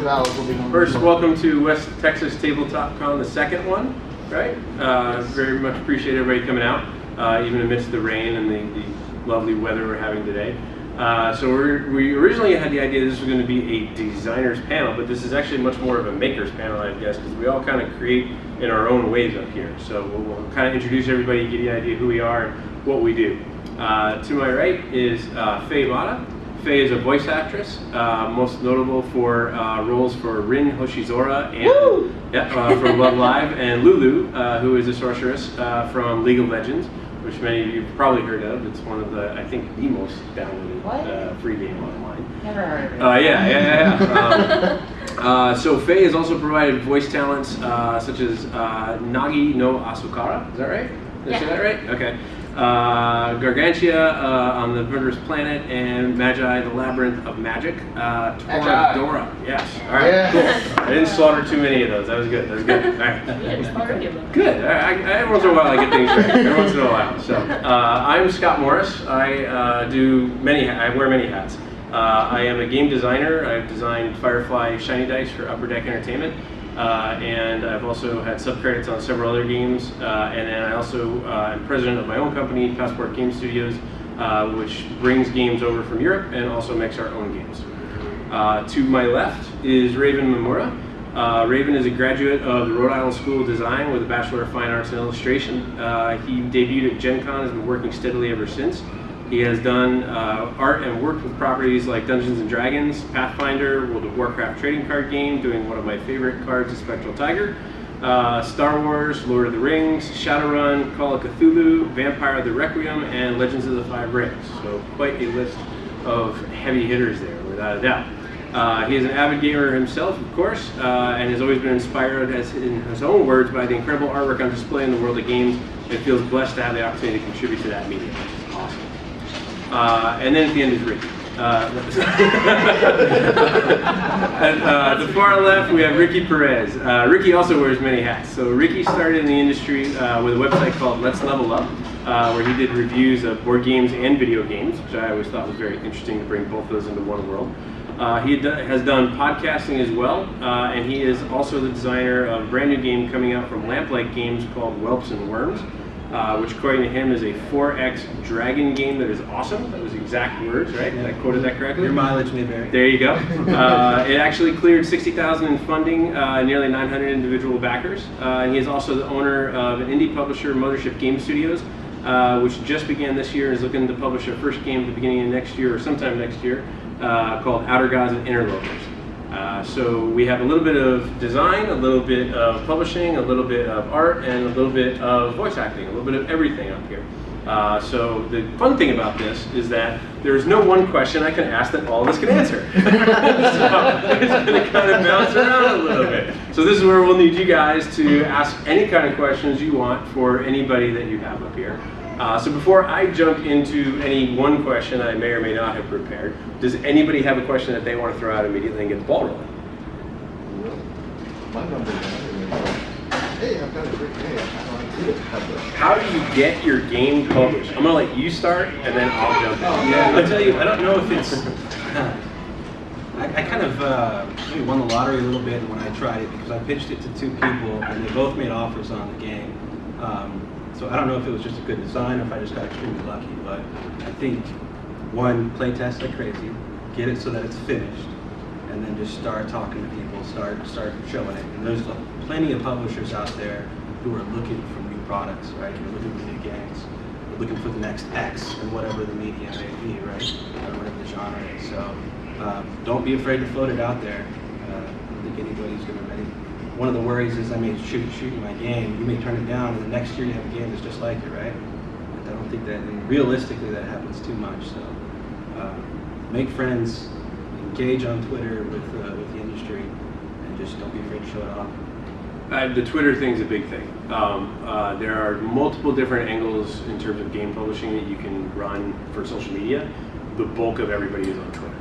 vowels will be known. First, welcome to West Texas Tabletop Con, the second one, right? Very much appreciate everybody coming out, even amidst the rain and the lovely weather we're having today. So we originally had the idea this was going to be a designer's panel, but this is actually much more of a maker's panel, I guess, because we all kind of create in our own ways up here. So we'll kind of introduce everybody, give you an idea who we are and what we do. To my right is Faye Mata. Faye is a voice actress, most notable for roles for Rin Hoshizora and from Love Live, and Lulu, who is a sorceress from League of Legends, which many of you have probably heard of. It's one of the, I think, the most downloaded free game online. Never heard of it. So Faye has also provided voice talents such as Nagi no Asukara. Is that right? Did I say that right? Okay. Gargantia on the Murderous Planet, and Magi, the Labyrinth of Magic. Dora. Yes. All right. Cool. I didn't slaughter too many of those. That was good. That was good. All right. Good. Every once in a while I get things right. Every once in a while. So I'm Scott Morris. I wear many hats. I am a game designer. I've designed Firefly Shiny Dice for Upper Deck Entertainment. And I've also had subcredits on several other games, and then I also am president of my own company, Passport Game Studios, which brings games over from Europe and also makes our own games. To my left is Raven Mimura. Raven is a graduate of the Rhode Island School of Design with a Bachelor of Fine Arts in Illustration. He debuted at Gen Con and has been working steadily ever since. He has done art and worked with properties like Dungeons & Dragons, Pathfinder, World of Warcraft trading card game, doing one of my favorite cards, the Spectral Tiger, Star Wars, Lord of the Rings, Shadowrun, Call of Cthulhu, Vampire the Requiem, and Legends of the Five Rings. So quite a list of heavy hitters there, without a doubt. He is an avid gamer himself, of course, and has always been inspired, as in his own words, by the incredible artwork on display in the world of games, and feels blessed to have the opportunity to contribute to that medium. It's awesome. And then at the end is Ricky. At the far left, we have Ricky Perez. Ricky also wears many hats. So Ricky started in the industry with a website called Let's Level Up, where he did reviews of board games and video games, which I always thought was very interesting to bring both those into one world. He has done podcasting as well, and he is also the designer of a brand new game coming out from Lamplight Games called Whelps and Worms, which according to him is a 4X dragon game that is awesome. That was the exact words, right? I quoted that correctly? Your mileage may vary. There you go. It actually cleared $60,000 in funding, nearly 900 individual backers. And he is also the owner of an indie publisher, Mothership Game Studios, which just began this year and is looking to publish their first game at the beginning of next year or sometime next year, called Outer Gods and Interlopers. So we have a little bit of design, a little bit of publishing, a little bit of art, and a little bit of voice acting, a little bit of everything up here. So the fun thing about this is that there's no one question I can ask that all of us can answer. So it's going to kind of bounce around a little bit. So this is where we'll need you guys to ask any kind of questions you want for anybody that you have up here. So before I jump into any one question I may or may not have prepared, does anybody have a question that they want to throw out immediately and get the ball rolling? My number one. Hey, I've got a great day. How do you get your game published? I'm going to let you start, and then I'll jump in. Yeah, I'll tell you, I don't know if it's... I kind of maybe won the lottery a little bit when I tried it, because I pitched it to two people, and they both made offers on the game. So I don't know if it was just a good design or if I just got extremely lucky, but I think one, play test like crazy, get it so that it's finished, and then just start talking to people, start showing it. And there's plenty of publishers out there who are looking for new products, right? They're looking for new games. They're looking for the next X and whatever the media may be, right? Or whatever the genre is. So don't be afraid to float it out there. I don't think anybody's going to ready. One of the worries is, I may shoot my game, you may turn it down, and the next year you have a game that's just like it, right? I don't think that, and realistically, that happens too much. So make friends, engage on Twitter with the industry, and just don't be afraid to show it off. The Twitter thing's a big thing. There are multiple different angles in terms of game publishing that you can run for social media. The bulk of everybody is on Twitter.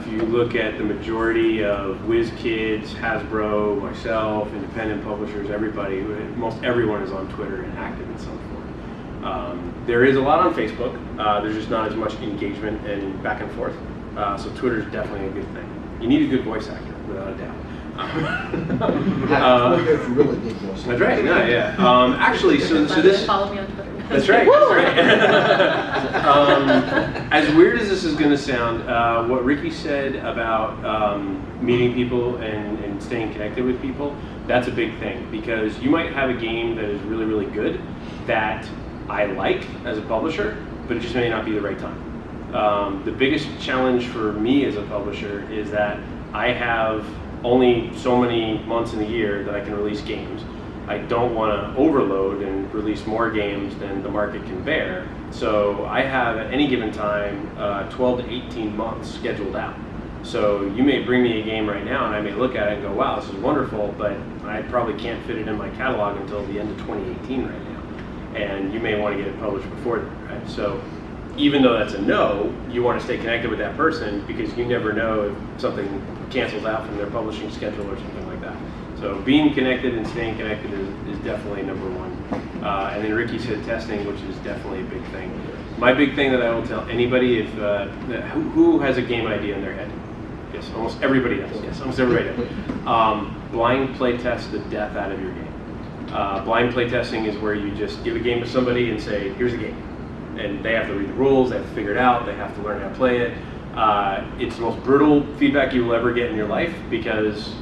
If you look at the majority of WizKids, Hasbro, myself, independent publishers, everybody, most everyone is on Twitter and active in some form. There is a lot on Facebook. There's just not as much engagement and back and forth. So Twitter is definitely a good thing. You need a good voice actor. without a doubt. If you really need more. That's right. No, yeah. Actually, so this. Follow me on Twitter. That's right. That's right. As weird as this is going to sound, what Ricky said about meeting people and staying connected with people, that's a big thing, because you might have a game that is really, really good that I like as a publisher, but it just may not be the right time. The biggest challenge for me as a publisher is that I have only so many months in the year that I can release games. I don't want to overload and release more games than the market can bear. So I have at any given time 12 to 18 months scheduled out. So you may bring me a game right now and I may look at it and go, wow, this is wonderful, but I probably can't fit it in my catalog until the end of 2018 right now. And you may want to get it published before that, right? So even though that's a no, you want to stay connected with that person, because you never know if something cancels out from their publishing schedule or something like that. So being connected and staying connected is definitely number one. And then Ricky said testing, which is definitely a big thing. My big thing that I will tell anybody, if who has a game idea in their head? Yes, almost everybody does. Yes, almost everybody does. Blind play test the death out of your game. Blind play testing is where you just give a game to somebody and say, here's a game. And they have to read the rules, they have to figure it out, they have to learn how to play it. It's the most brutal feedback you will ever get in your life, because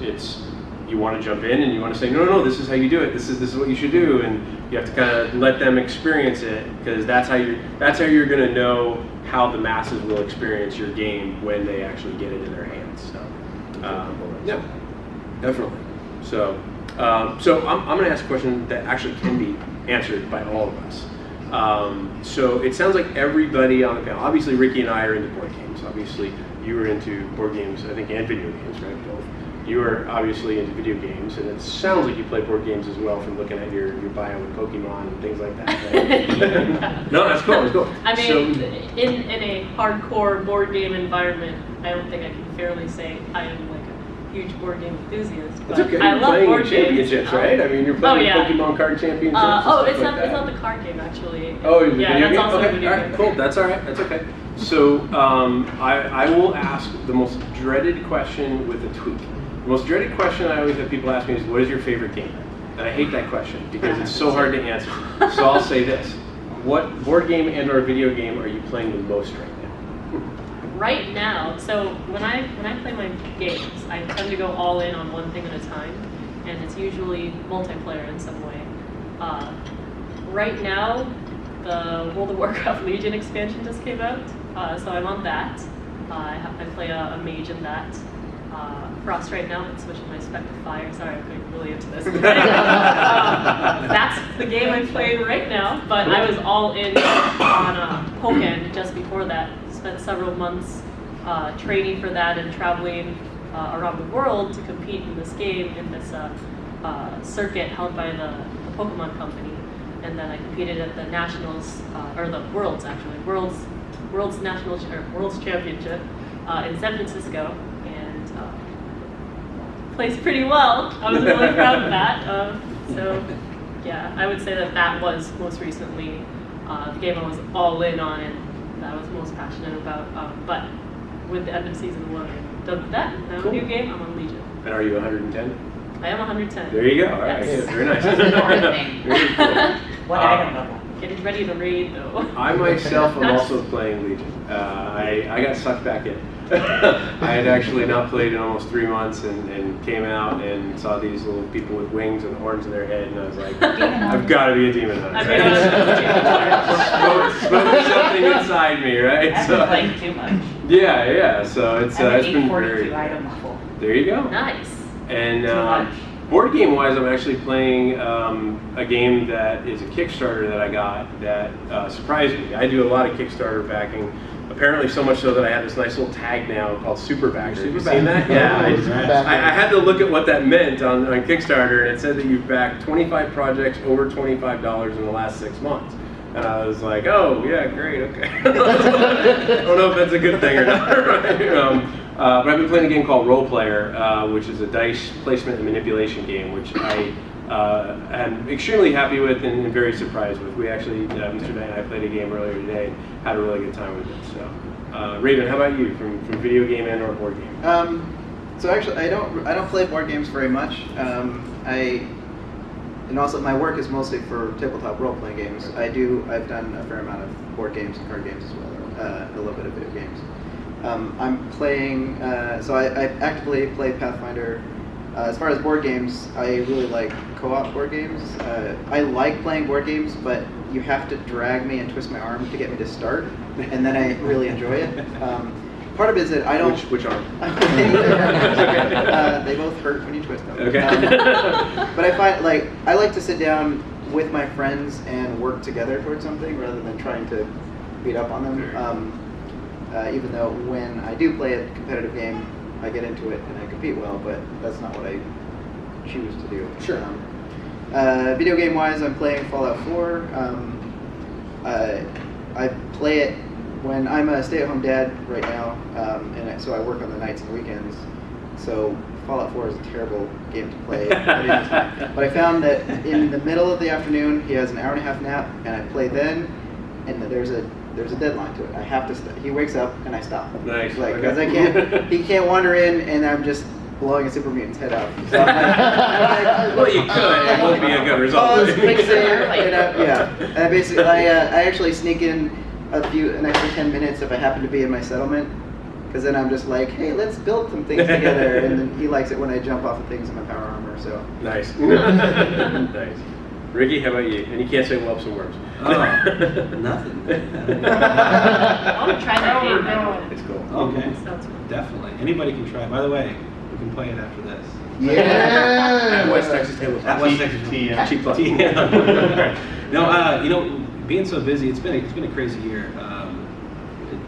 you want to jump in and you want to say, no, this is how you do it, this is what you should do, and you have to kind of let them experience it, because that's how you're going to know how the masses will experience your game when they actually get it in their hands. So, yeah, definitely. So, I'm going to ask a question that actually can be answered by all of us. So it sounds like everybody on the panel, obviously Ricky and I are into board games. Obviously you were into board games, I think, and video games, right? Both. You are obviously into video games, and it sounds like you play board games as well from looking at your bio with Pokemon and things like that. Right? No, that's cool. That's cool. I mean, in a hardcore board game environment, I don't think I can fairly say I am like a huge board game enthusiast. But it's okay. I You're love playing board championships, games. right? I mean, you're playing Pokemon card championships. It's like not the card game actually. Oh, it's yeah, video that's game? also Okay, a video all right, game. cool. That's all right. That's okay. So I will ask the most dreaded question with a tweak. The most dreaded question I always have people ask me is, what is your favorite game? And I hate that question because it's so hard to answer. So I'll say this. What board game and or video game are you playing the most right now? Right now, so when I play my games, I tend to go all in on one thing at a time, and it's usually multiplayer in some way. Right now, the World of Warcraft Legion expansion just came out, so I'm on that. I play a mage in that. Frost right now, I'm switching my spec to fire. Sorry, I'm getting really into this. That's the game I'm playing right now, but I was all in on Pokken just before that. Spent several months training for that and traveling around the world to compete in this game in this circuit held by the Pokemon company. And then I competed at the nationals, or the worlds actually, world's national or world's championship in San Francisco, and placed pretty well. I was really proud of that. So yeah, I would say that was most recently the game I was all in on and that I was most passionate about. But with the end of season 1, I'm done with that. Now Cool. New game, I'm on Legion. And are you 110? I am 110. There you go. All right. Yes. Yeah, very nice. That's an important thing. Very cool. What item level? Getting ready to raid though. I myself am also playing Legion. I got sucked back in. I had actually not played in almost 3 months and came out and saw these little people with wings and horns in their head, and I was like, I've got to be a demon hunter. I mean, I Spoke something inside me, right? I've been playing too much. Yeah. So it's I'm it's at been 842 very. item level. There you go. nice. And Too much. board game wise, I'm actually playing a game that is a Kickstarter that I got that surprised me. I do a lot of Kickstarter backing. Apparently so much so that I have this nice little tag now called Super Backer. Have you seen that? Yeah. I had to look at what that meant on Kickstarter, and it said that you've backed 25 projects over $25 in the last 6 months. And I was like, oh, yeah, great, okay. I don't know if that's a good thing or not. Right? But I've been playing a game called Role Player, which is a dice placement and manipulation game, which I am extremely happy with and very surprised with. We actually, Mr. Day and I played a game earlier today and had a really good time with it. So, Raven, how about you, from video game and or board game? So actually, I don't play board games very much. And also my work is mostly for tabletop role-playing games. I've done a fair amount of board games and card games as well, a little bit of video games. I'm playing, so I actively play Pathfinder. As far as board games, I really like co-op board games. I like playing board games, but you have to drag me and twist my arm to get me to start, and then I really enjoy it. Part of it is that I don't... Which arm? They both hurt when you twist them. Okay. But I find, I like to sit down with my friends and work together towards something rather than trying to beat up on them. Even though when I do play a competitive game, I get into it and I compete well, but that's not what I choose to do. Sure. Video game wise, I'm playing Fallout 4. I play it when I'm a stay-at-home dad right now, and so I work on the nights and weekends. So Fallout 4 is a terrible game to play at any time. But I found that in the middle of the afternoon, he has an hour-and-a-half nap, and I play then, and there's a deadline to it. I have to. He wakes up, and I stop. Nice. Because I can't. He can't wander in, and I'm just blowing a super mutant's head out. So I'm like, Well, you could. It won't be a good result. pause, quick save, and I basically, I actually sneak in an extra 10 minutes if I happen to be in my settlement, because then I'm just like, hey, let's build some things together, and then he likes it when I jump off of things in my power armor. So Nice. Nice. Ricky, how about you? And you can't say whelps and worms. Nothing. I want to try that game. By the way. It's cool. Okay. Sounds cool. Definitely. Anybody can try. By the way, we can play it after this. At West Texas Tabletop. At West Texas TM. Cheap plug. No, being so busy, it's been a crazy year.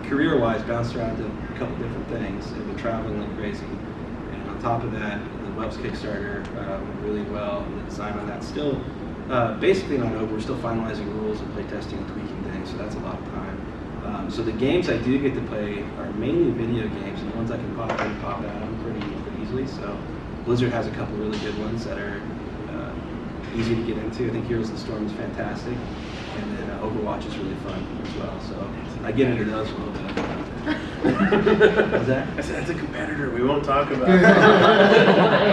Career-wise, bounced around to a couple different things. I've been traveling like crazy, and on top of that, the Web's Kickstarter went really well. And the design on that's still basically not over. We're still finalizing rules and playtesting and tweaking things, so that's a lot of time. So the games I do get to play are mainly video games, and the ones I can pop in and pop out on pretty easily. So Blizzard has a couple really good ones that are easy to get into. I think Heroes of the Storm is fantastic, and then Overwatch is really fun as well. So I get into those a little bit. What's that? I said, that's a competitor we won't talk about.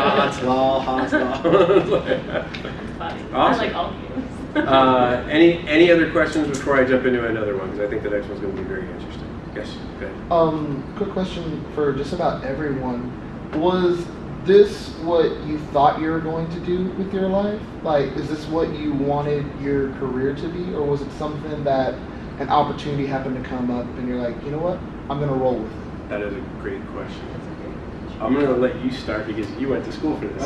Hans Law. Funny. Awesome. I like all games. Any other questions before I jump into another one? Because I think the next one's going to be very interesting. Yes, go ahead. Quick question for just about everyone. Was this what you thought you were going to do with your life? Like, is this what you wanted your career to be? Or was it something that an opportunity happened to come up and you're like, you know what, I'm going to roll with it? That is a great question. I'm going to let you start because you went to school for this.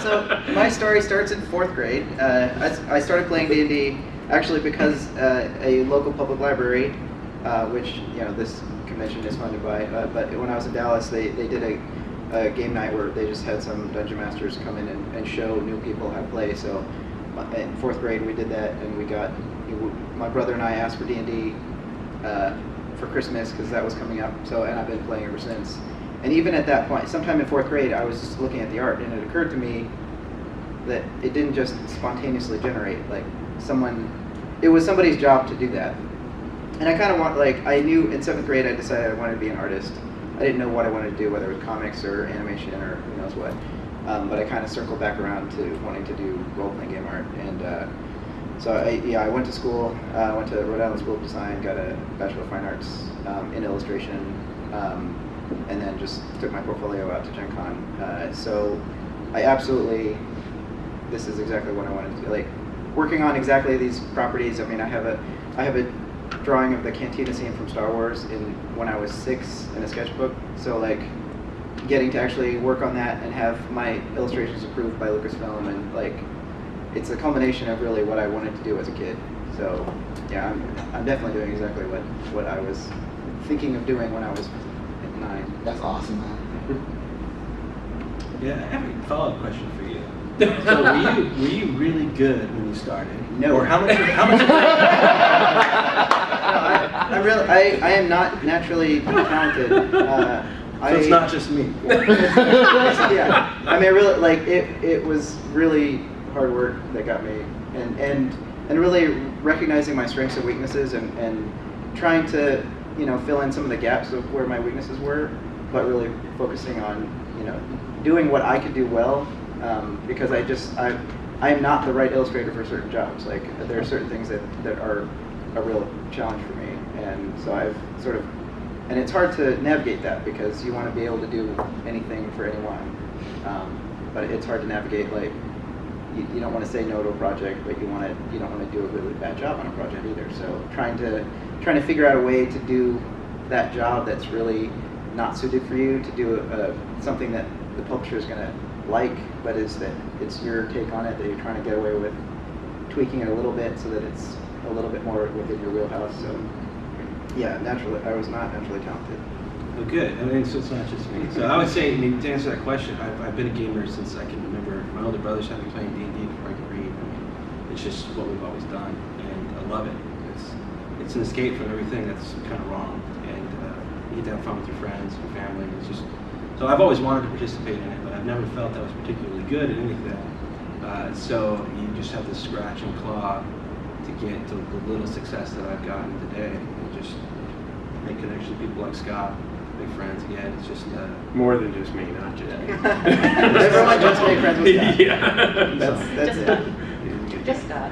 So my story starts in 4th grade. I started playing D&D actually because a local public library, which this convention is funded by, but when I was in Dallas, they did a game night where they just had some dungeon masters come in and show new people how to play. So in 4th grade we did that, and my brother and I asked for D&D for Christmas because that was coming up. So, and I've been playing ever since. And even at that point, sometime in 4th grade, I was just looking at the art, and it occurred to me that it didn't just spontaneously generate. It was somebody's job to do that. And I kind of I knew in 7th grade I decided I wanted to be an artist. I didn't know what I wanted to do, whether it was comics or animation or who knows what. But I kind of circled back around to wanting to do role-playing game art. And so I went to school, went to Rhode Island School of Design, got a Bachelor of Fine Arts in illustration, and then just took my portfolio out to Gen Con. So this is exactly what I wanted to do. Working on exactly these properties. I mean, I have a drawing of the Cantina scene from Star Wars when I was 6 in a sketchbook. So getting to actually work on that and have my illustrations approved by Lucasfilm, and it's a culmination of really what I wanted to do as a kid. So yeah, I'm definitely doing exactly what I was thinking of doing when I was 9. That's awesome, man. Yeah, I have a follow-up question for you. So were you really good when you started? No. Or how much? I am not naturally talented. So it's not just me. Yeah, I mean, really, it was really hard work that got me, and really recognizing my strengths and weaknesses, and trying to fill in some of the gaps of where my weaknesses were, but really focusing on, doing what I could do well, because I am not the right illustrator for certain jobs. Like, there are certain things that are a real challenge for me, and so I've sort of, and it's hard to navigate that because you want to be able to do anything for anyone, but it's hard to navigate, like, you don't want to say no to a project, but you don't want to do a really bad job on a project either. So trying to figure out a way to do that job that's really not suited for you, to do something that the publisher is going to like, but it's your take on it, that you're trying to get away with tweaking it a little bit so that it's a little bit more within your wheelhouse. So yeah, naturally, I was not naturally talented. Well, good. I mean, so it's not just me. So I would say, to answer that question, I've been a gamer since I can remember. My older brothers had me playing D&D before I could read. I mean, it's just what we've always done, and I love it. It's an escape from everything that's kind of wrong, and you get to have fun with your friends and family. It's just, so I've always wanted to participate in it, but I've never felt I was particularly good at anything. So you just have to scratch and claw to get to the little success that I've gotten today, and just make connections with people like Scott. Make friends again. It's just more than just me, not just me. Everyone wants to make friends with Scott. Yeah. That's Just it. Just Scott.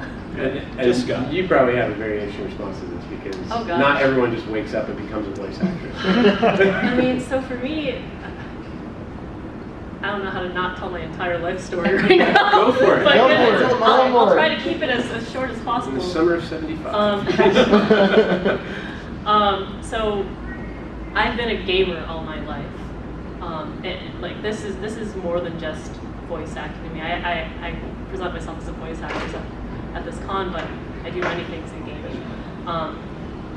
Just Scott. You probably have a very interesting response to this because Oh, gosh. not everyone just wakes up and becomes a voice actress. I mean, so for me, I don't know how to not tell my entire life story right now. Go for it. But Go yeah, for it. I'll try to keep it as short as In possible. the summer of '75. So I've been a gamer all my life. Like this is more than just voice acting to me. I present myself as a voice actor at this con, but I do many things in gaming.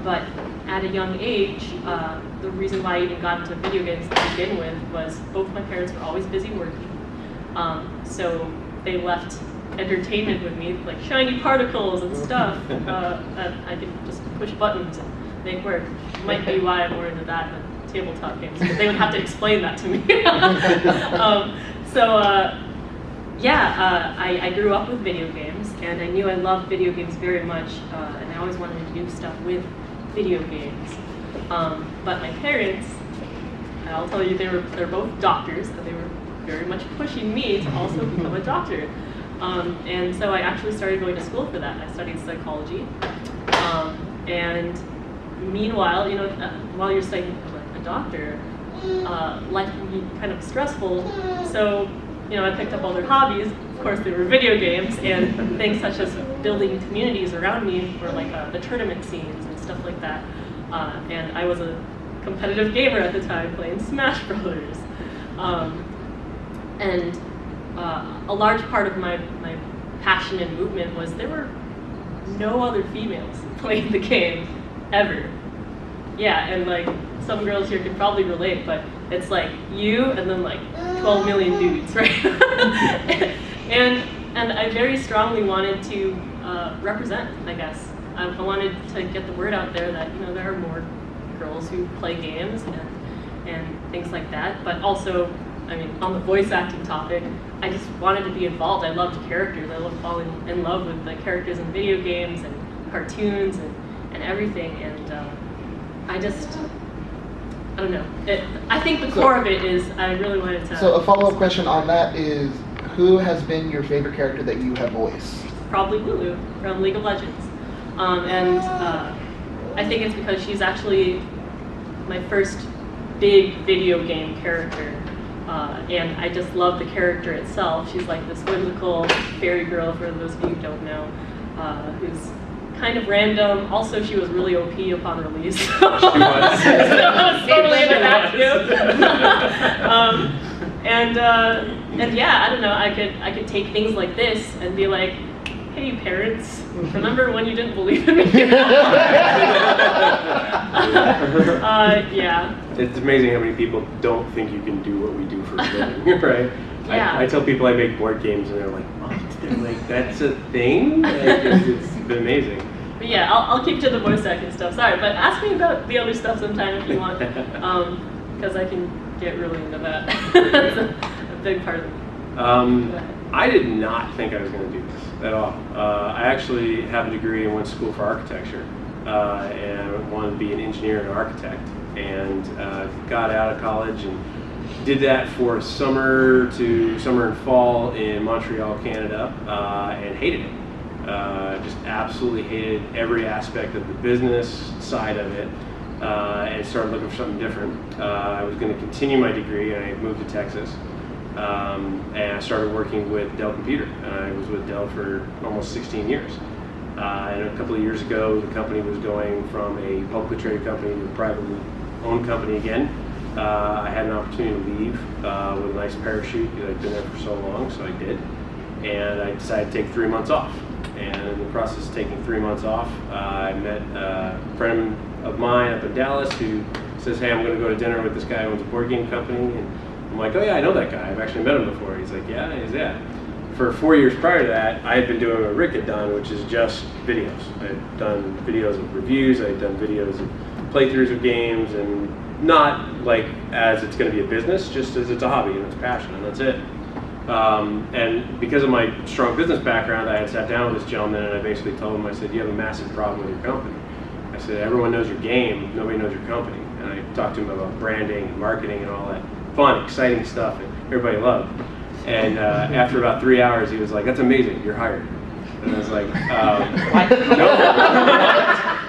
But at a young age, the reason why I even got into video games to begin with was both my parents were always busy working. So they left entertainment with me, like shiny particles and stuff, that I could just push buttons and make work. Might be why I'm more into that than tabletop games, because they would have to explain that to me. I grew up with video games, and I knew I loved video games very much, and I always wanted to do stuff with video games. But my parents, I'll tell you, they're both doctors, and they were very much pushing me to also become a doctor. And so I actually started going to school for that. I studied psychology, and meanwhile, while you're studying like a doctor, life can be kind of stressful. So, I picked up other hobbies. Of course, they were video games and things such as building communities around me for like the tournament scenes and stuff like that. And I was a competitive gamer at the time, playing Smash Brothers. And a large part of my passion and movement was there were no other females playing the game ever. Yeah, and like some girls here can probably relate, but it's like you and then like 12 million dudes, right? and I very strongly wanted to represent, I guess. I wanted to get the word out there that there are more girls who play games and things like that. But also, I mean, on the voice acting topic, I just wanted to be involved. I loved characters. I loved falling in love with the characters in video games and cartoons and everything. And I don't know. I think the core of it is I really wanted to. So a follow-up question on that is, who has been your favorite character that you have voiced? Probably Lulu from League of Legends. I think it's because she's actually my first big video game character. And I just love the character itself. She's like this whimsical fairy girl, for those of you who don't know, who's kind of random. Also, she was really OP upon release. She was. So I was totally into that too. And yeah, I don't know. I could take things like this and be like, "Hey, parents, remember when you didn't believe in me?" Yeah. It's amazing how many people don't think you can do what we do for a living, right? Yeah. I tell people I make board games, and they're like, "What?" They're like, "That's a thing?" Like, it's been amazing. But yeah, I'll keep to the voice acting stuff. Sorry, but ask me about the other stuff sometime if you want, because I can get really into that. That's a big part of it. I did not think I was going to do this at all. I actually have a degree and went to school for architecture. and I wanted to be an engineer and architect. And got out of college and did that for summer and fall in Montreal, Canada, and hated it. Just absolutely hated every aspect of the business side of it, and started looking for something different. I was going to continue my degree, and I moved to Texas, and I started working with Dell Computer. I was with Dell for almost 16 years. And a couple of years ago, the company was going from a publicly traded company to a privately owned company again. I had an opportunity to leave with a nice parachute. I'd been there for so long, so I did. And I decided to take 3 months off. And in the process of taking 3 months off, I met a friend of mine up in Dallas who says, hey, I'm going to go to dinner with this guy who owns a board game company. And I'm like, oh yeah, I know that guy. I've actually met him before. He's like, yeah, he's that. For 4 years prior to that, I had been doing what Rick had done, which is just videos. I had done videos of reviews, I had done videos of playthroughs of games, and not like as it's going to be a business, just as it's a hobby and it's a passion, and that's it. And because of my strong business background, I had sat down with this gentleman and I basically told him, I said, you have a massive problem with your company. I said, everyone knows your game, nobody knows your company. And I talked to him about branding and marketing and all that fun, exciting stuff that everybody loved. And after about 3 hours, he was like, that's amazing, you're hired. And I was like, no,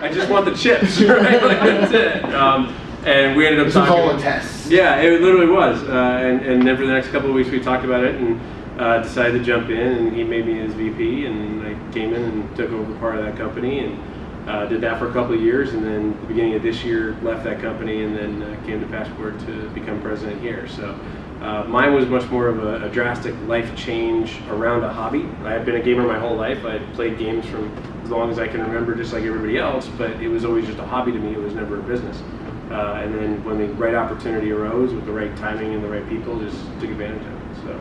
I just want the chips, right? Like, that's it. And we ended up This was talking. all a test. Yeah, it literally was. And then for the next couple of weeks, we talked about it and decided to jump in, and he made me his VP, and I came in and took over part of that company, and did that for a couple of years, and then at the beginning of this year, left that company, and then came to Passport to become president here. So mine was much more of a drastic life change around a hobby. I had been a gamer my whole life. I had played games from as long as I can remember, just like everybody else, but it was always just a hobby to me. It was never a business. And then when the right opportunity arose with the right timing and the right people, just took advantage of it. So,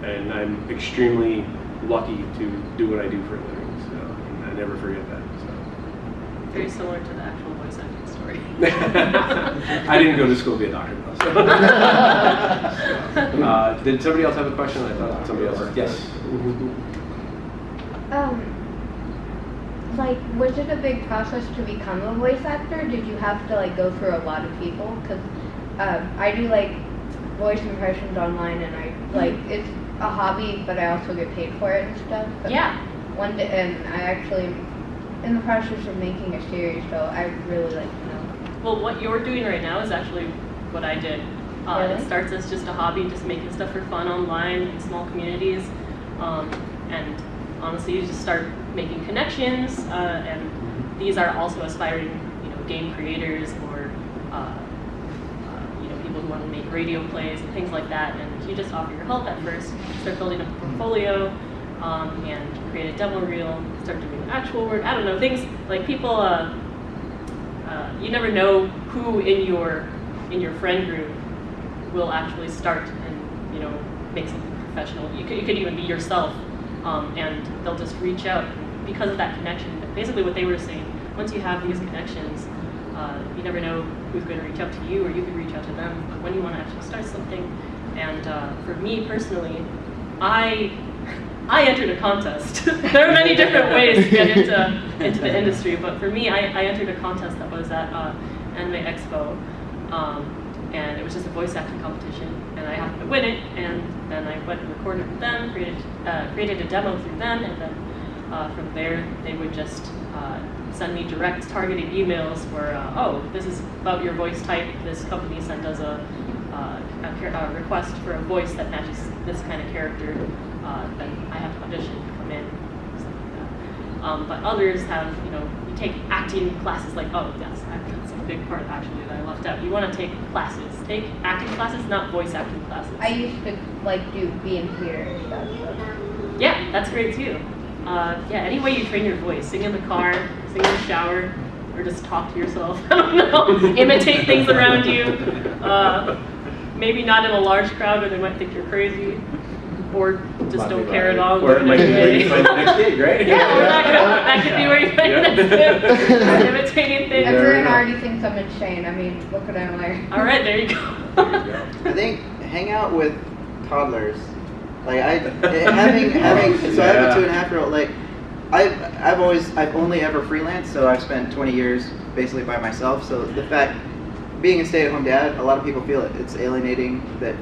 and I'm extremely lucky to do what I do for a living. So, and I never forget that. So. Very similar to the actual voice acting story. I didn't go to school to be a doctor, though. So. Did somebody else have a question? I thought somebody else. Yes. Like, was it a big process to become a voice actor? Did you have to like go through a lot of people? Because I do like voice impressions online, and I like it's a hobby, but I also get paid for it and stuff. But Yeah. One day, and I actually am in the process of making a series, so I really like to know. Well, what you're doing right now is actually what I did. Really? It starts as just a hobby, just making stuff for fun online in small communities, and honestly, you just start making connections, and these are also aspiring, game creators or people who want to make radio plays and things like that. And you just offer your help at first, start building up a portfolio, and create a demo reel, start doing actual work. I don't know, things like people. You never know who in your friend group will actually start and make something professional. You could even be yourself. And they'll just reach out because of that connection. Basically what they were saying, once you have these connections, you never know who's going to reach out to you, or you can reach out to them when you want to actually start something. And for me personally, I entered a contest. There are many different ways to get into the industry, but for me, I entered a contest that was at Anime Expo. And it was just a voice acting competition, and I happened to win it, and then I went and recorded with them, created a demo through them, and then from there they would just send me direct targeted emails for, oh, this is about your voice type, this company sent us a request for a voice that matches this kind of character, then I have to audition, come in, stuff like that. But others have, you take acting classes, like, oh yes, that's a big part actually that I left out. You want to take classes. Take acting classes, not voice acting classes. I used to be in theater and stuff. So. Yeah, that's great too. Any way you train your voice. Sing in the car, sing in the shower, or just talk to yourself. I don't know. Imitate things around you. Maybe not in a large crowd where they might think you're crazy. Or just don't care at all. Or it might be where you find the next gig, right? Yeah, or that could be where you find the next gig. Imitating things. Everyone already thinks I'm insane. I mean, look what I'm like. All right, there you go. I think hang out with toddlers. Like having so I have a 2.5-year-old. Like I've only ever freelanced, so I've spent 20 years basically by myself. So the fact, being a stay-at-home dad, a lot of people feel it's alienating that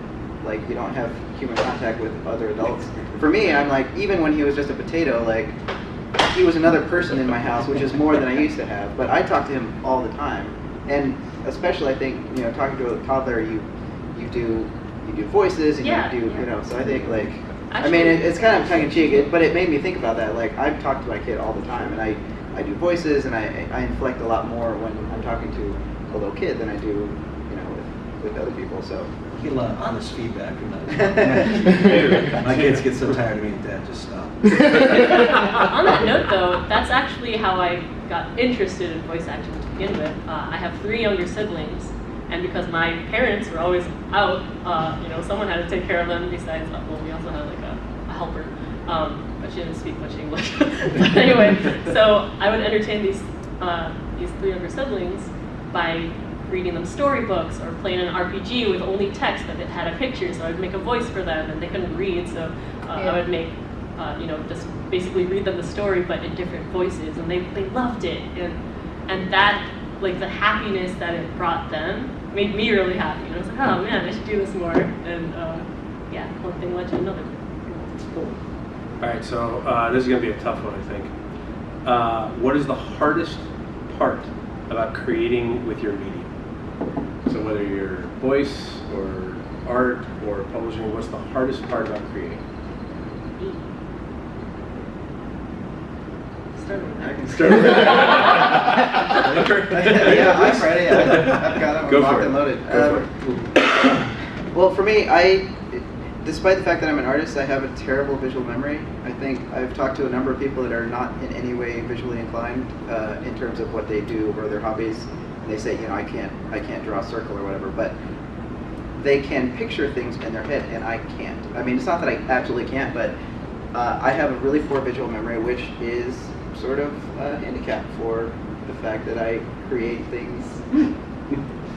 like you don't have human contact with other adults. For me, I'm like, even when he was just a potato, like he was another person in my house, which is more than I used to have. But I talk to him all the time, and especially I think talking to a toddler, you do voices and you do So I think like. I mean, it's kind of tongue-in-cheek, but it made me think about that. Like, I've talked to my kid all the time, and I do voices, and I inflect a lot more when I'm talking to a little kid than I do, with other people. So You get a lot of honest feedback from that. My kids get so tired of me, Dad, just stop. On that note, though, that's actually how I got interested in voice acting to begin with. I have 3 younger siblings. And because my parents were always out, someone had to take care of them. Besides, we also had like a helper, but she didn't speak much English. But anyway, so I would entertain these 3 younger siblings by reading them storybooks or playing an RPG with only text, but it had a picture. So I'd make a voice for them, and they couldn't read, so I would make, just basically read them the story, but in different voices, and they loved it, and that, like the happiness that it brought them made me really happy. And I was like, oh man, I should do this more. And one thing led to another. Cool. All right, so this is going to be a tough one, I think. What is the hardest part about creating with your medium? So whether you're voice or art or publishing, what's the hardest part about creating? I can start with that. I'm ready. I've got them locked and loaded. Well, for me, despite the fact that I'm an artist, I have a terrible visual memory. I think I've talked to a number of people that are not in any way visually inclined in terms of what they do or their hobbies. And they say, I can't draw a circle or whatever, but they can picture things in their head, and I can't. I mean, it's not that I absolutely can't, but I have a really poor visual memory, which is sort of a handicap for the fact that I create things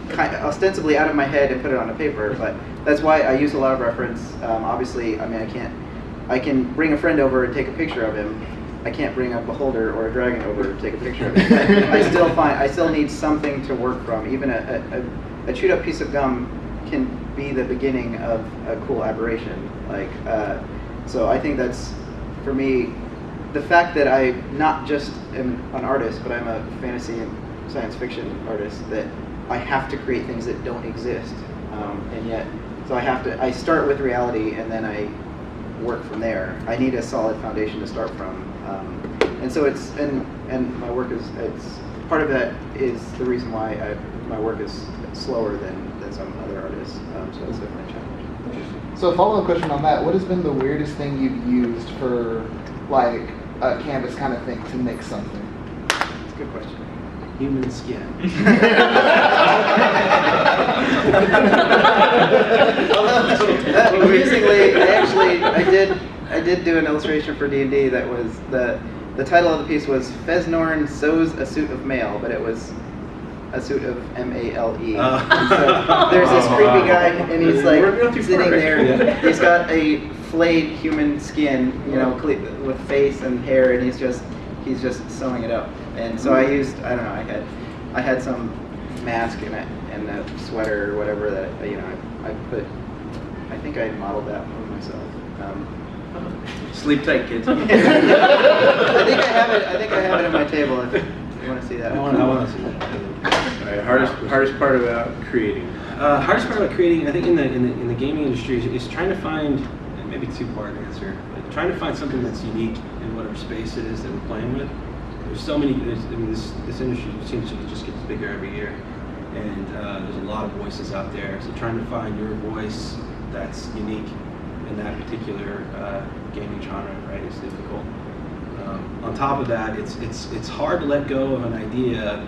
kind of ostensibly out of my head and put it on a paper. But that's why I use a lot of reference. Obviously, I mean, I can bring a friend over and take a picture of him. I can't bring a beholder or a dragon over to take a picture of it. I still need something to work from. Even a chewed up piece of gum can be the beginning of a cool aberration. So I think that's, for me, the fact that I not just am an artist, but I'm a fantasy and science fiction artist, that I have to create things that don't exist. And yet, so I start with reality and then I work from there. I need a solid foundation to start from. And so and my work it's part of that is the reason why my work is slower than some other artists. So it's definitely a challenge. So a follow-up question on that, what has been the weirdest thing you've used for like a canvas kind of thing to make something? That's a good question. Human skin. Amusingly, I did do an illustration for D&D that was the title of the piece was Fesnorn sews a suit of mail, but it was a suit of M-A-L-E. And so there's this creepy guy, and he's like sitting there. Yeah. He's got a flayed human skin, with face and hair, and he's just sewing it up. And so I had some mask and a sweater or whatever that I think I modeled that for myself. Sleep tight, kids. I think I have it on my table. If you want to see that. I want to see that. All right, hardest part about creating. Hardest part about creating, I think, in the gaming industry is trying to find, maybe two-part answer, but trying to find something that's unique in whatever space it is that we're playing with. There's so many. This industry seems to just gets bigger every year, and there's a lot of voices out there. So trying to find your voice that's unique in that particular gaming genre, right, is difficult. On top of that, it's hard to let go of an idea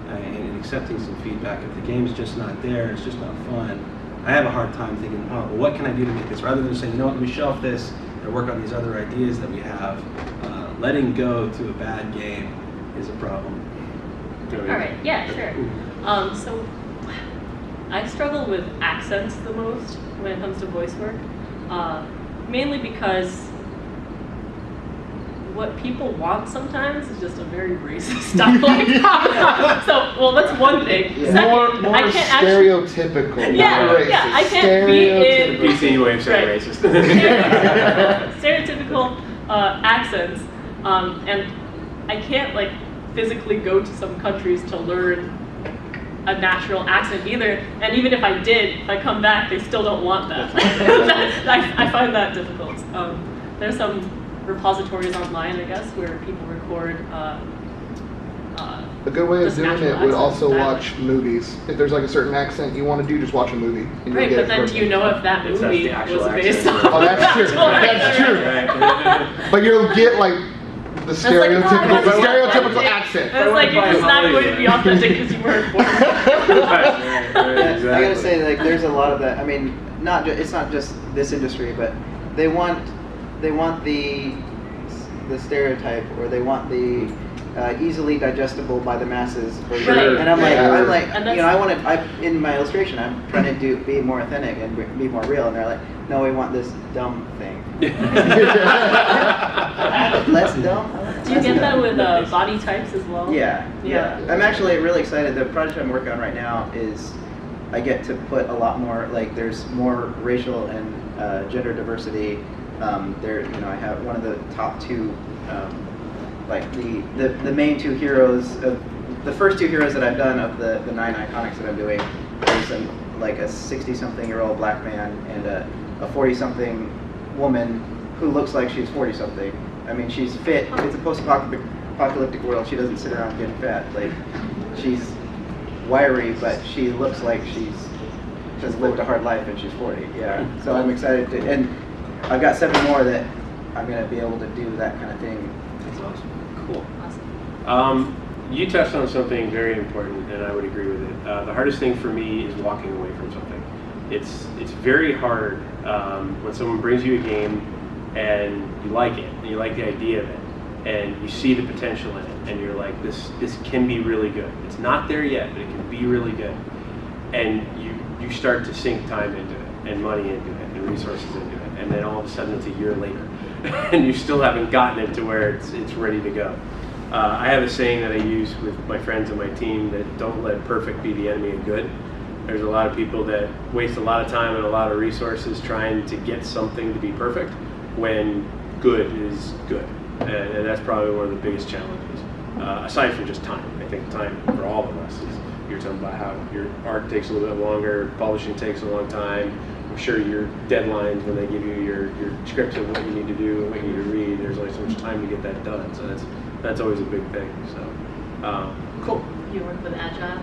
and accepting some feedback. If the game's just not there, it's just not fun. I have a hard time thinking, oh, well, what can I do to make this? Rather than saying, let me shelf this and work on these other ideas that we have. Letting go to a bad game is a problem. All right, yeah, sure. So I struggle with accents the most when it comes to voice work, mainly because what people want sometimes is just a very racist style like that. So, well, that's one thing. Yeah. Second, More I can't stereotypical. Yeah, not racist. yeah, I can't be in- PC way of saying Right. racist. stereotypical accents, and I can't like physically go to some countries to learn a natural accent either. And even if I did, if I come back, they still don't want that. I find that difficult. There's some repositories online, I guess, where people record. A good way of Just doing natural it would accents, also dialect. watch movies. If there's like a certain accent you want to do, just watch a movie. And you'll Right, get but it then do you know if that That's movie the actual was based accent. on? Oh, that's true. That's true. But you'll get like the It's like, oh, stereotypical, that's authentic authentic. accent. And it's like you're just not going to be authentic because you weren't born. Yeah, I gotta say, like, there's a lot of that. I mean, it's not just this industry, but they want the stereotype, or they want the easily digestible by the masses version. Right. And I'm like, And that's- you know, in my illustration, I'm trying to be more authentic and be more real, and they're like, no, we want this dumb thing. Less dumb. Do you get that with body types as well? Yeah. I'm actually really excited. The project I'm working on right now is I get to put a lot more, like, there's more racial and gender diversity. There, you know, I have one of the top two, like the main two heroes of the first two heroes that I've done of the 9 iconics that I'm doing. There's like a 60-something-year-old black man and a 40-something woman who looks like she's 40-something. I mean, she's fit. It's a post-apocalyptic world. She doesn't sit around getting fat. Like, she's wiry, but she looks like she's just lived a hard life and she's 40. Yeah. So I'm excited to, and I've got 7 more that I'm going to be able to do that kind of thing. That's awesome. Cool. Awesome. You touched on something very important, and I would agree with it. The hardest thing for me is walking away from something. It's very hard when someone brings you a game and you like it, and you like the idea of it, and you see the potential in it, and you're like, this can be really good. It's not there yet, but it can be really good. And you start to sink time into it, and money into it, and resources into it, and then all of a sudden it's a year later, and you still haven't gotten it to where it's ready to go. I have a saying that I use with my friends on my team that don't let perfect be the enemy of good. There's a lot of people that waste a lot of time and a lot of resources trying to get something to be perfect when good is good. And that's probably one of the biggest challenges. Aside from just time, I think time for all of us is, you're talking about how your art takes a little bit longer, publishing takes a long time. I'm sure your deadlines when they give you your scripts of what you need to do and what you need to read, there's only so much time to get that done. So that's always a big thing. So cool. You work with Agile?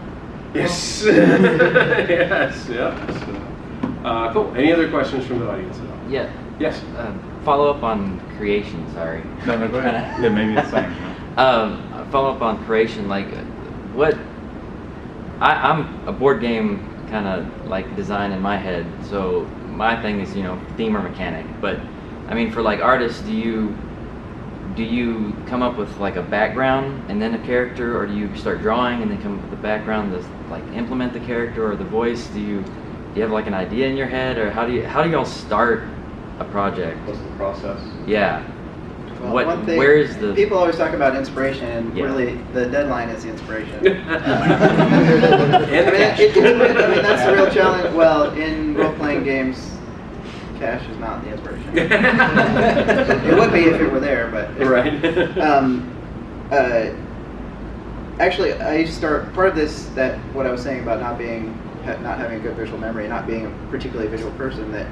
Yes. Yes. Yeah. So, cool. Any other questions from the audience at all? Yeah. Yes. Follow up on creation. Sorry. No, go ahead. Yeah, maybe it's same. Follow up on creation. Like, what? I'm a board game kind of like design in my head. So my thing is, you know, theme or mechanic. But I mean, for like artists, do you come up with like a background and then a character, or do you start drawing and then come up with the background to like implement the character or the voice? Do you have like an idea in your head, or how do y'all start a project? What's the process? Yeah. Well, one thing, where is the people always talk about inspiration, and Yeah. really the deadline is the inspiration. And the cash. I mean, that's the real challenge. Well, in role-playing games, cash is not the inspiration. It would be if it were there, but Right. Actually, I start part of this, that what I was saying about not having a good visual memory, not being a particularly visual person, that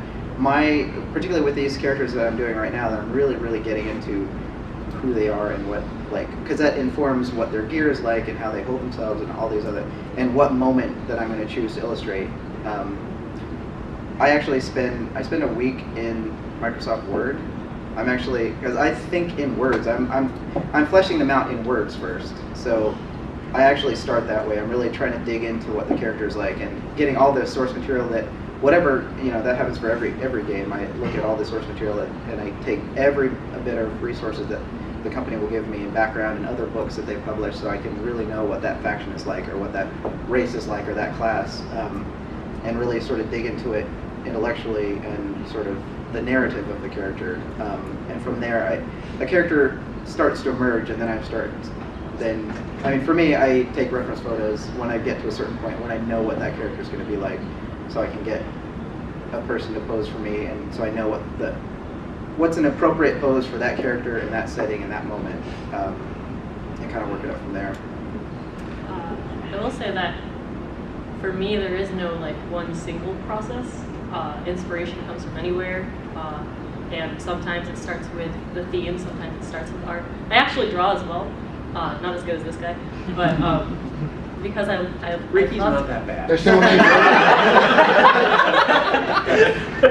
particularly with these characters that I'm doing right now, that I'm really, really getting into who they are and what, like, because that informs what their gear is like and how they hold themselves and all these other, and what moment that I'm going to choose to illustrate. I spend a week in Microsoft Word. I'm actually, because I think in words, I'm fleshing them out in words first. So I actually start that way. I'm really trying to dig into what the character is like and getting all the source material that, whatever, you know, that happens for every game. I look at all the source material and I take every bit of resources that the company will give me in background and other books that they publish, so I can really know what that faction is like, or what that race is like, or that class, and really sort of dig into it intellectually and sort of the narrative of the character. And from there, a character starts to emerge, and then I mean, for me, I take reference photos when I get to a certain point when I know what that character is going to be like, so I can get a person to pose for me, and so I know what's an appropriate pose for that character in that setting in that moment, and kind of work it up from there. I will say that for me, there is no like one single process. Inspiration comes from anywhere, and sometimes it starts with the theme, sometimes it starts with art. I actually draw as well, not as good as this guy, but because I Ricky's love not that bad. They're still amazing.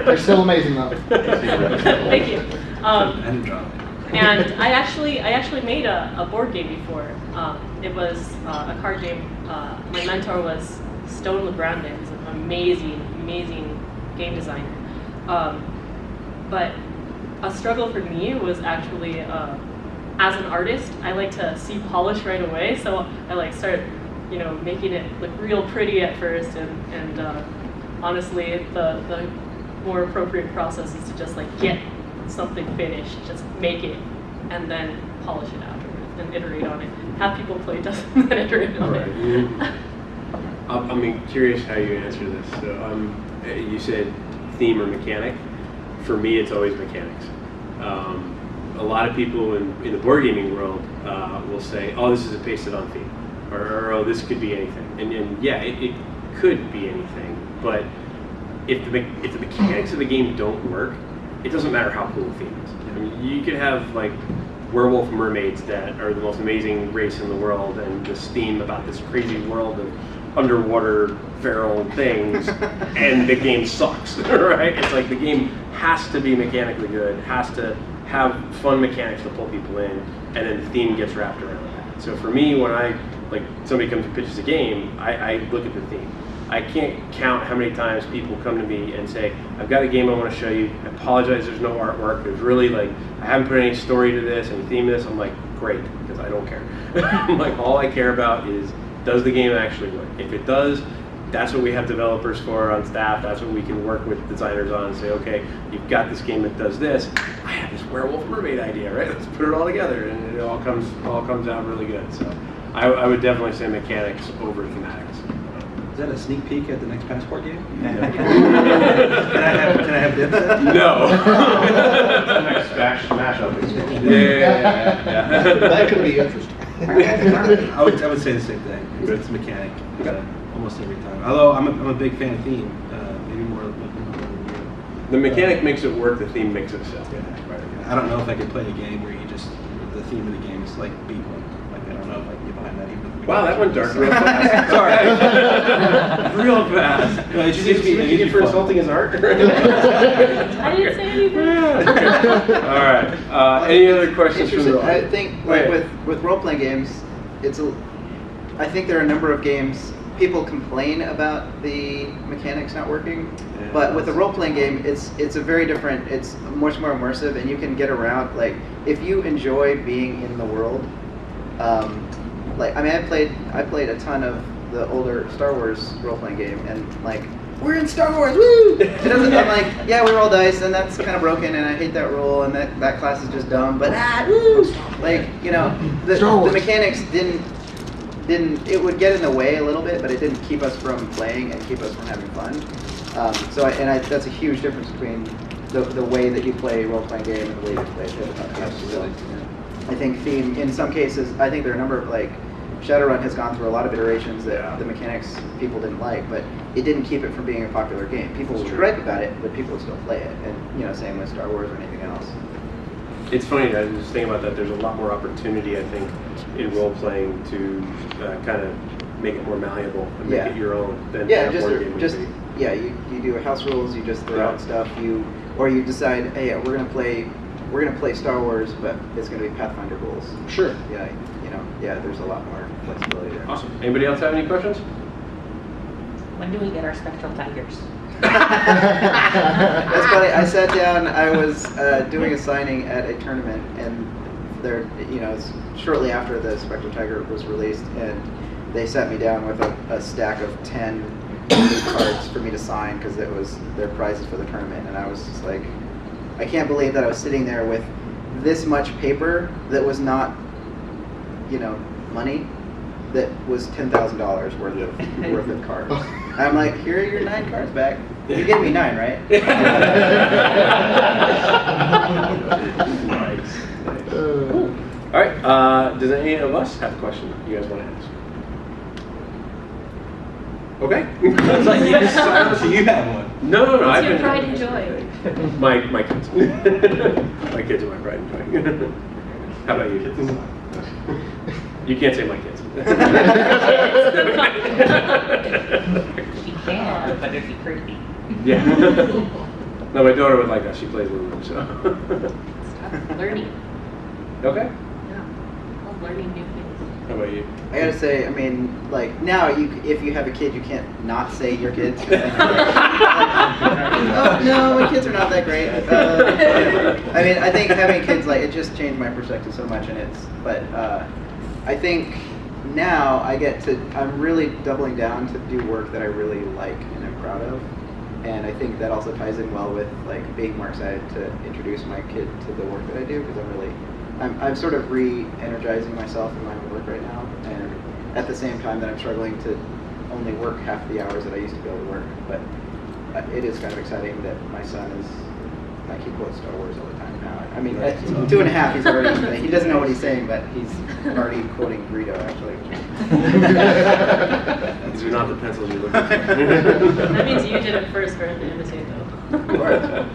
They're still amazing though. Thank you. And draw. And I actually made a board game before. It was a card game. My mentor was Stone LeGrande. He's an amazing game designer. But a struggle for me was actually, as an artist, I like to see polish right away. So I like start, making it look real pretty at first, and honestly, the more appropriate process is to just like get something finished, just make it, and then polish it afterwards and iterate on it. Have people play it, and then iterate on it. I'm curious how you answer this. So, you said theme or mechanic. For me, it's always mechanics. A lot of people in the board gaming world will say, "Oh, this is a pasted-on theme," or "Oh, this could be anything." And yeah, it could be anything. But if the mechanics of the game don't work, it doesn't matter how cool the theme is. I mean, you could have like werewolf mermaids that are the most amazing race in the world, and this theme about this crazy world of underwater feral things, and the game sucks, right? It's like the game has to be mechanically good, has to have fun mechanics to pull people in, and then the theme gets wrapped around that. So for me, when somebody comes and pitches a game, I look at the theme. I can't count how many times people come to me and say, "I've got a game I want to show you. I apologize, there's no artwork. There's really I haven't put any story to this, any theme to this." I'm like, "Great," because I don't care. I'm like, all I care about is, does the game actually work? If it does, that's what we have developers for on staff. That's what we can work with designers on and say, okay, you've got this game that does this. I have this werewolf mermaid idea, right? Let's put it all together, and it all comes out really good. So I would definitely say mechanics over thematics. Is that a sneak peek at the next passport game? No. Can I have dibs? No. The next smash up experience. Yeah. That could be interesting. I would say the same thing. It's mechanic almost every time. Although I'm a big fan of theme, maybe more than The mechanic makes it work. The theme makes it sell. I don't know if I could play a game where the theme of the game is like beat one. Like I don't know if I can get behind that even. Wow, that went dark real fast. Sorry. Real fast. No, it should Excuse be- me, it you should get be for fun. insulting his art? I didn't say anything. All right. Any other questions from the I audience? think Wait. with role-playing games, I think there are a number of games people complain about the mechanics not working, but with a role-playing game, it's a very different. It's much more immersive, and you can get around. Like if you enjoy being in the world, I played a ton of the older Star Wars role-playing game, and we're in Star Wars, woo! I'm like, yeah, we roll dice, and that's kind of broken, and I hate that rule, and that class is just dumb, but woo! The mechanics didn't, it would get in the way a little bit, but it didn't keep us from playing and keep us from having fun. That's a huge difference between the way that you play a role-playing game and the way you play a tabletop game. Absolutely. I think theme, in some cases, I think there are a number of, Shadowrun has gone through a lot of iterations that the mechanics people didn't like, but it didn't keep it from being a popular game. People would gripe about it, but people would still play it. And, same with Star Wars or anything else. It's funny, I was just thinking about that. There's a lot more opportunity, I think, in role-playing to kind of make it more malleable and make it your own than a board game would be. You do house rules, you just throw out stuff, you decide, hey, we're gonna play Star Wars, but it's gonna be Pathfinder rules. Sure. There's a lot more flexibility there. Awesome. Anybody else have any questions? When do we get our spectral tigers? That's funny. I sat down. I was doing a signing at a tournament, and there, shortly after the Spectral Tiger was released, and they sat me down with a stack of 10 cards for me to sign because it was their prizes for the tournament, and I was just like, I can't believe that I was sitting there with this much paper that was not, money, that was $10,000 worth of cards. I'm like, here are your 9 cards back. You gave me 9, right? Nice. All right. Does any of us have a question you guys want to ask? Okay. It's like so you have one. No. What's I've your been pride and joy? My kids. My kids are my pride and joy. How about you? You can't say my kids. You can, but it'd be creepy. Yeah. No, my daughter would like that. She plays with them, so. Learning. Okay. Yeah. I love learning new things. How about you? I gotta say, I mean, like now, if you have a kid, you can't not say your kids. Oh, no, my kids are not that great. I mean, I think having kids, like, it just changed my perspective so much, but I think now I'm really doubling down to do work that I really like and I'm proud of. And I think that also ties in well with like being more excited to introduce my kid to the work that I do, because I'm sort of re-energizing myself in my own work right now, and at the same time that I'm struggling to only work half the hours that I used to be able to work. But it is kind of exciting that my son is, like, he quotes Star Wars all the time now. I mean, at 2.5, he's already, he doesn't know what he's saying, but he's already quoting Greedo, actually. These are not the pencils you're looking for. That means you did it first for him to imitate, though.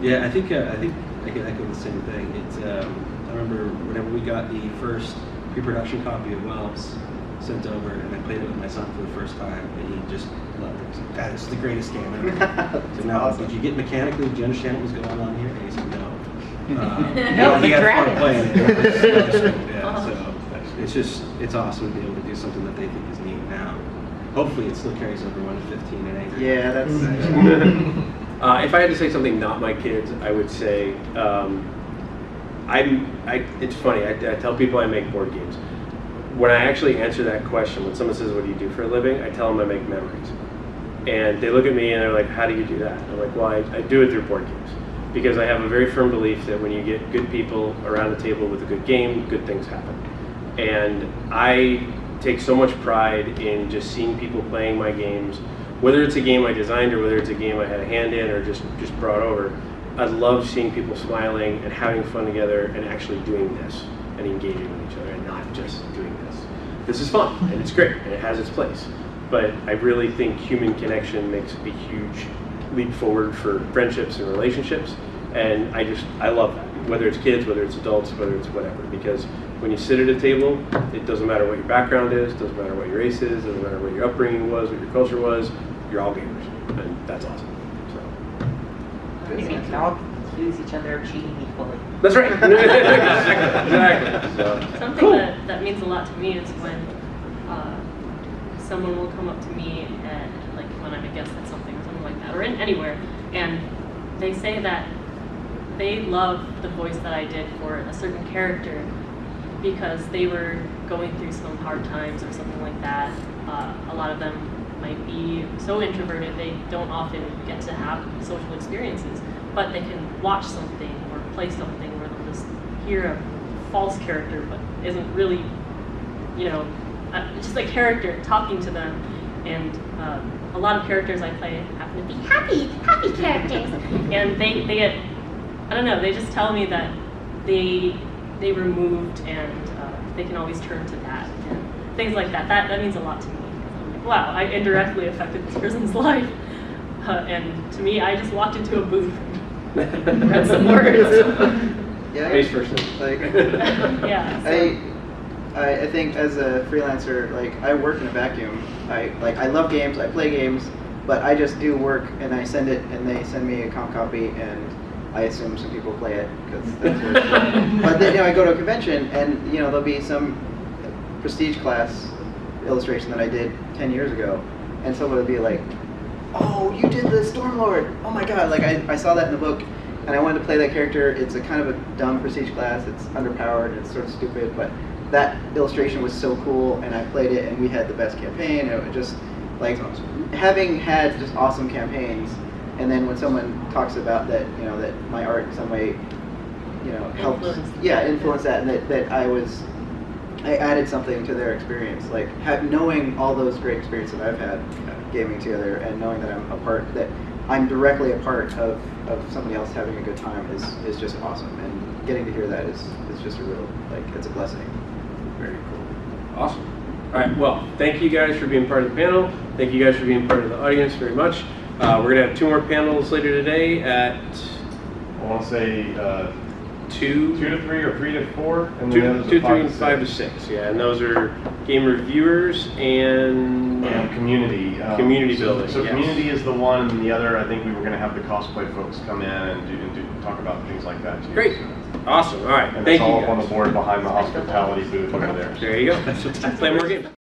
Yeah, I think I could echo the same thing. It's I remember whenever we got the first pre-production copy of Wells sent over, and I played it with my son for the first time, and he just loved it. He was like, "God, this is the greatest game ever." So now, awesome. did you get mechanically? Did you understand what was going on here? And he said, "No." No, he the had fun dragons. playing it. Yeah, so it's awesome to be able to do something that they think is neat now. Hopefully, it still carries over 1 to 15 and 8. Yeah, that's. If I had to say something not my kids, I would say it's funny. I tell people I make board games. When I actually answer that question, when someone says, "What do you do for a living?" I tell them I make memories. And they look at me and they're like, "How do you do that?" I'm like, "Well, I do it through board games." Because I have a very firm belief that when you get good people around the table with a good game, good things happen. And I take so much pride in just seeing people playing my games, whether it's a game I designed or whether it's a game I had a hand in or just brought over. I love seeing people smiling and having fun together and actually doing this and engaging with each other and not just doing this. This is fun and it's great and it has its place. But I really think human connection makes a huge leap forward for friendships and relationships. And I love that. Whether it's kids, whether it's adults, whether it's whatever. Because when you sit at a table, it doesn't matter what your background is, doesn't matter what your race is, doesn't matter what your upbringing was, what your culture was, you're all gamers. And that's awesome. You can all use each other cheating equally. That's right. Exactly. So, Something cool. that means a lot to me is when someone will come up to me and, like, when I'm a guest at something or something like that, or anywhere, and they say that they love the voice that I did for a certain character because they were going through some hard times or something like that. A lot of them might be so introverted they don't often get to have social experiences, but they can watch something or play something where they'll just hear a false character but isn't really, just a character talking to them. And a lot of characters I play happen to be happy characters, and they get, I don't know, they just tell me that they were moved and they can always turn to that and things like that. That means a lot to me. Wow, I indirectly affected this person's life. And to me, I just walked into a booth and read some words. Yeah, Face first. like, Yeah. So, I think as a freelancer, like, I work in a vacuum. I love games, I play games, but I just do work and I send it and they send me a comp copy and I assume some people play it because that's what it's for. But then I go to a convention and there'll be some prestige class illustration that I did 10 years ago, and someone would be like, "Oh, you did the Stormlord! Oh my god!" Like I saw that in the book, and I wanted to play that character. It's a kind of a dumb prestige class. It's underpowered. It's sort of stupid, but that illustration was so cool, and I played it, and we had the best campaign. And it was just like having had just awesome campaigns, and then when someone talks about that, that my art in some way helped influence that, and that I added something to their experience. Like knowing all those great experiences that I've had gaming together, and knowing that I'm directly a part of somebody else having a good time is just awesome. And getting to hear that is just a real, it's a blessing. Very cool. Awesome. All right, well, thank you guys for being part of the panel. Thank you guys for being part of the audience very much. We're going to have 2 more panels later today at... I want to say 2 to 3 or 3 to 4, and then 2, the others 2 are 3, and 5 to 6. Yeah, and those are game reviewers and community. Community building. So yes. community is the one, and the other, I think we were going to have the cosplay folks come in and talk about things like that too. Great. So. Awesome. All right. And Thank it's all you up on guys. the board behind the hospitality booth over there. There you go. Play more games.